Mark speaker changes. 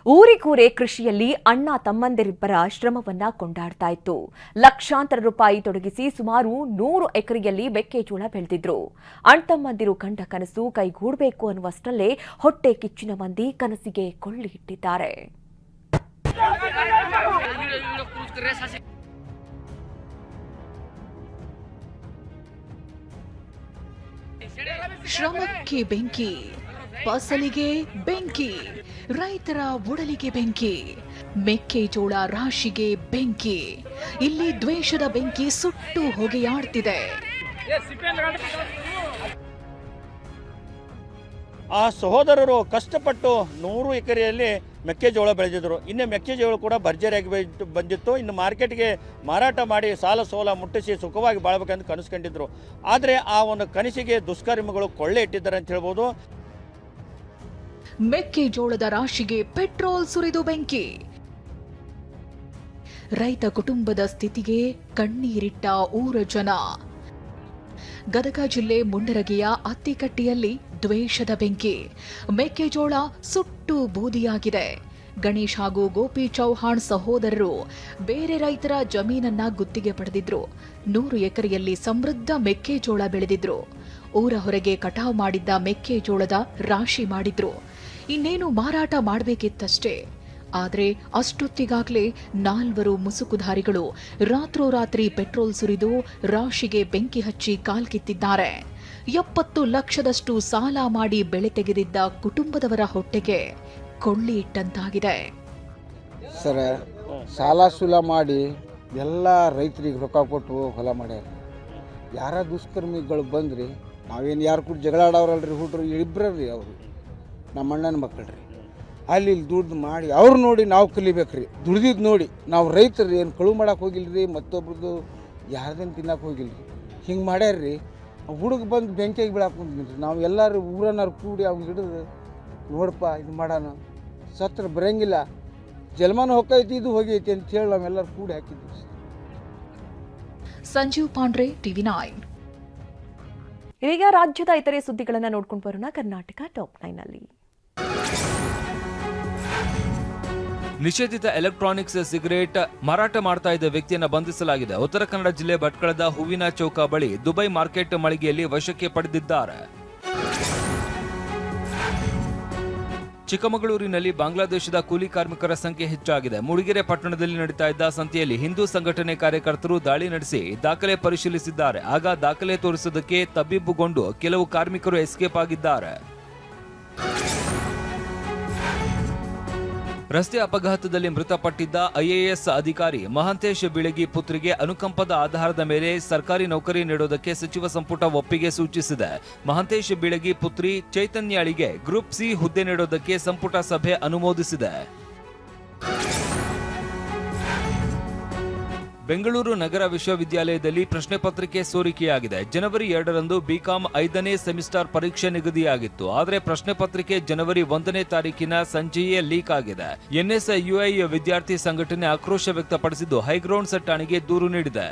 Speaker 1: ಊರಿಗೂರೇ ಕೃಷಿಯಲ್ಲಿ ಅಣ್ಣ ತಮ್ಮಂದಿರಿಬ್ಬರ ಶ್ರಮವನ್ನ ಕೊಂಡಾಡ್ತಾ ಇತ್ತು. ಲಕ್ಷಾಂತರ ರೂಪಾಯಿ ತೊಡಗಿಸಿ ಸುಮಾರು 100 ಎಕರೆಯಲ್ಲಿ ಮೆಕ್ಕೆಜೋಳ ಬೆಳೆದಿದ್ರು. ಅಣ್ತಮ್ಮಂದಿರು ಕಂಡ ಕನಸು ಕೈಗೂಡಬೇಕು ಅನ್ನುವಷ್ಟರಲ್ಲೇ ಹೊಟ್ಟೆ ಕಿಚ್ಚಿನ ಮಂದಿ ಕನಸಿಗೆ ಕೊಳ್ಳಿ ಇಟ್ಟಿದ್ದಾರೆ.
Speaker 2: ಶ್ರಮಕ್ಕೆ ಬೆಂಕಿ, ಫಸಲಿಗೆ ಬೆಂಕಿ, ರೈತರ ಒಡಲಿಗೆ ಬೆಂಕಿ, ಮೆಕ್ಕೆಜೋಳ ರಾಶಿಗೆ ಬೆಂಕಿ. ಇಲ್ಲಿ ದ್ವೇಷದ ಬೆಂಕಿ ಸುಟ್ಟು ಹೊಗೆಯಾಡ್ತಿದೆ.
Speaker 3: ಆ ಸಹೋದರರು ಕಷ್ಟಪಟ್ಟು 100 ಎಕರೆಯಲ್ಲಿ ಮೆಕ್ಕೆಜೋಳ ಬೆಳೆದಿದ್ರು. ಇನ್ನು ಮೆಕ್ಕೆಜೋಳ ಕೂಡ ಭರ್ಜರಿಯಾಗಿ ಬಂದಿತ್ತು. ಇನ್ನು ಮಾರ್ಕೆಟ್ಗೆ ಮಾರಾಟ ಮಾಡಿ ಸಾಲ ಸೋಲ ಮುಟ್ಟಿಸಿ ಸುಖವಾಗಿ ಬಾಳ್ಬೇಕಂತ ಕನಸು ಕಂಡಿದ್ರು. ಆದರೆ ಆ ಒಂದು ಕನಸಿಗೆ ದುಷ್ಕರ್ಮಿಗಳು ಕೊಳ್ಳೆ ಇಟ್ಟಿದ್ದಾರೆ ಅಂತ ಹೇಳ್ಬೋದು.
Speaker 2: ಮೆಕ್ಕೆಜೋಳದ ರಾಶಿಗೆ ಪೆಟ್ರೋಲ್ ಸುರಿದು ಬೆಂಕಿ. ರೈತ ಕುಟುಂಬದ ಸ್ಥಿತಿಗೆ ಕಣ್ಣೀರಿಟ್ಟ ಊರ ಜನ. ಗದಗ ಜಿಲ್ಲೆ ಮುಂಡರಗಿಯ ಅತ್ತಿಕಟ್ಟಿಯಲ್ಲಿ ದ್ವೇಷದ ಬೆಂಕಿ. ಮೆಕ್ಕೆಜೋಳ ಸುಟ್ಟು ಬೂದಿಯಾಗಿದೆ. ಗಣೇಶ್ ಹಾಗೂ ಗೋಪಿ ಚೌಹಾಣ್ ಸಹೋದರರು ಬೇರೆ ರೈತರ ಜಮೀನನ್ನ ಗುತ್ತಿಗೆ ಪಡೆದಿದ್ರು. 100 ಎಕರೆಯಲ್ಲಿ ಸಮೃದ್ಧ ಮೆಕ್ಕೆಜೋಳ ಬೆಳೆದಿದ್ರು. ಊರ ಹೊರಗೆ ಕಟಾವು ಮಾಡಿದ್ದ ಮೆಕ್ಕೆಜೋಳದ ರಾಶಿ ಮಾಡಿದ್ರು. ಇನ್ನೇನು ಮಾರಾಟ ಮಾಡಬೇಕಿತ್ತಷ್ಟೇ. ಆದರೆ ಅಷ್ಟೊತ್ತಿಗಾಗಲೇ 4 ಮುಸುಕುಧಾರಿಗಳು ರಾತ್ರೋರಾತ್ರಿ ಪೆಟ್ರೋಲ್ ಸುರಿದು ರಾಶಿಗೆ ಬೆಂಕಿ ಹಚ್ಚಿ ಕಾಲ್ಕಿತ್ತಿದ್ದಾರೆ. 70 ಲಕ್ಷದಷ್ಟು ಸಾಲ ಮಾಡಿ ಬೆಳೆ ತೆಗೆದಿದ್ದ ಕುಟುಂಬದವರ ಹೊಟ್ಟೆಗೆ ಕೊಳ್ಳಿ ಇಟ್ಟಂತಾಗಿದೆ.
Speaker 4: ಸರ, ಸಾಲ ಸೂಲ ಮಾಡಿ ಎಲ್ಲ ರೈತರಿಗೆ ರೊಕ್ಕ ಕೊಟ್ಟು ಹೊಲ ಮಾಡ್ಯಾರ. ಯಾರ ದುಷ್ಕರ್ಮಿಗಳು ಬಂದ್ರಿ, ನಾವೇನು ಯಾರು ಕೂಡ ಜಗಳ ಆಡೋರಲ್ರಿ, ಹುಡ್ರು ಇಬ್ಬರ್ರಿ, ಅವರು ನಮ್ಮ ಅಣ್ಣನ ಮಕ್ಕಳ್ರಿ. ಅಲ್ಲಿ ದುಡ್ಡು ಮಾಡಿ ಅವ್ರು ನೋಡಿ ನಾವು ಕಲಿಬೇಕ್ರಿ. ದುಡ್ದಿದ್ದು ನೋಡಿ ನಾವು ರೈತರು ಏನು ಕಳು ಮಾಡಕ್ಕೆ ಹೋಗಿಲ್ರಿ, ಮತ್ತೊಬ್ರದ್ದು ಯಾರ್ದೇನು ತಿನ್ನಕ್ಕೆ ಹೋಗಿಲ್ರಿ. ಹಿಂಗೆ ಮಾಡ್ಯಾರ್ರಿ. ಹುಡುಗ ಬಂದು ಬೆಂಕಿಗೆ ಬೀಳಾಕ್ ಬಂದ್ರಿ. ನಾವು ಎಲ್ಲರೂ ಊರನ್ನಾರು ಕೂಡಿ ಅವ್ನು ಹಿಡಿದು ನೋಡಪ್ಪ ಇದು ಮಾಡೋಣ, ಸತ್ರ ಬರಂಗಿಲ್ಲ, ಜಲ್ಮಾನ ಹೋಗೈತಿ, ಇದು ಹೋಗೈತಿ ಅಂತ ಹೇಳಿ ನಾವೆಲ್ಲರೂ ಕೂಡಿ ಹಾಕಿದ್ವಿ.
Speaker 2: ಸಂಜೀವ್ ಪಾಂಡ್ರೆ, TV9.
Speaker 1: ಇದೀಗ ರಾಜ್ಯದ ಇತರೆ ಸುದ್ದಿಗಳನ್ನು ನೋಡ್ಕೊಂಡು ಬರೋಣ. ಕರ್ನಾಟಕ ಟಾಪ್ 9 ಅಲ್ಲಿ
Speaker 5: ನಿಷೇಧಿತ ಎಲೆಕ್ಟ್ರಾನಿಕ್ಸ್ ಸಿಗರೇಟ್ ಮಾರಾಟ ಮಾಡ್ತಾ ಇದ್ದ ವ್ಯಕ್ತಿಯನ್ನ ಬಂಧಿಸಲಾಗಿದೆ. ಉತ್ತರ ಕನ್ನಡ ಜಿಲ್ಲೆ ಭಟ್ಕಳದ ಹೂವಿನ ಚೌಕ ಬಳಿ ದುಬೈ ಮಾರ್ಕೆಟ್ ಮಳಿಗೆಯಲ್ಲಿ ವಶಕ್ಕೆ ಪಡೆದಿದ್ದಾರೆ. ಚಿಕ್ಕಮಗಳೂರಿನಲ್ಲಿ ಬಾಂಗ್ಲಾದೇಶದ ಕೂಲಿ ಕಾರ್ಮಿಕರ ಸಂಖ್ಯೆ ಹೆಚ್ಚಾಗಿದೆ. ಮೂಡಿಗೆರೆ ಪಟ್ಟಣದಲ್ಲಿ ನಡೀತಾ ಇದ್ದ ಸಂತೆಯಲ್ಲಿ ಹಿಂದೂ ಸಂಘಟನೆ ಕಾರ್ಯಕರ್ತರು ದಾಳಿ ನಡೆಸಿ ದಾಖಲೆ ಪರಿಶೀಲಿಸಿದ್ದಾರೆ. ಆಗ ದಾಖಲೆ ತೋರಿಸುವುದಕ್ಕೆ ತಬ್ಬಿಬ್ಬುಗೊಂಡು ಕೆಲವು ಕಾರ್ಮಿಕರು ಎಸ್ಕೇಪ್ ಆಗಿದ್ದಾರೆ. ರಸ್ತೆ ಅಪಘಾತದಲ್ಲಿ ಮೃತಪಟ್ಟಿದ್ದ ಐಎಎಸ್ ಅಧಿಕಾರಿ ಮಹಾಂತೇಶ್ ಬೀಳಗಿ ಪುತ್ರಿಗೆ ಅನುಕಂಪದ ಆಧಾರದ ಮೇಲೆ ಸರ್ಕಾರಿ ನೌಕರಿ ನೀಡೋದಕ್ಕೆ ಸಚಿವ ಸಂಪುಟ ಒಪ್ಪಿಗೆ ಸೂಚಿಸಿದೆ. ಮಹಾಂತೇಶ್ ಬೀಳಗಿ ಪುತ್ರಿ ಚೈತನ್ಯಾಳಿಗೆ ಗ್ರೂಪ್ ಸಿ ಹುದ್ದೆ ನೀಡೋದಕ್ಕೆ ಸಂಪುಟ ಸಭೆ ಅನುಮೋದಿಸಿದೆ. ಬೆಂಗಳೂರು ನಗರ ವಿಶ್ವವಿದ್ಯಾಲಯದಲ್ಲಿ ಪ್ರಶ್ನೆ ಪತ್ರಿಕೆ ಸೋರಿಕೆಯಾಗಿದೆ. ಜನವರಿ 2ರಂದು ಬಿಕಾಂ 5ನೇ ಸೆಮಿಸ್ಟರ್ ಪರೀಕ್ಷೆ ನಿಗದಿಯಾಗಿತ್ತು. ಆದರೆ ಪ್ರಶ್ನೆ ಪತ್ರಿಕೆ ಜನವರಿ 1ನೇ ತಾರೀಕಿನ ಸಂಜೆಯೇ ಲೀಕ್ ಆಗಿದೆ. ಎನ್ಎಸ್ಯುಐ ವಿದ್ಯಾರ್ಥಿ ಸಂಘಟನೆ ಆಕ್ರೋಶ ವ್ಯಕ್ತಪಡಿಸಿದ್ದು ಹೈಗ್ರೌಂಡ್ಸ್ ಠಾಣೆಗೆ ದೂರು ನೀಡಿದೆ.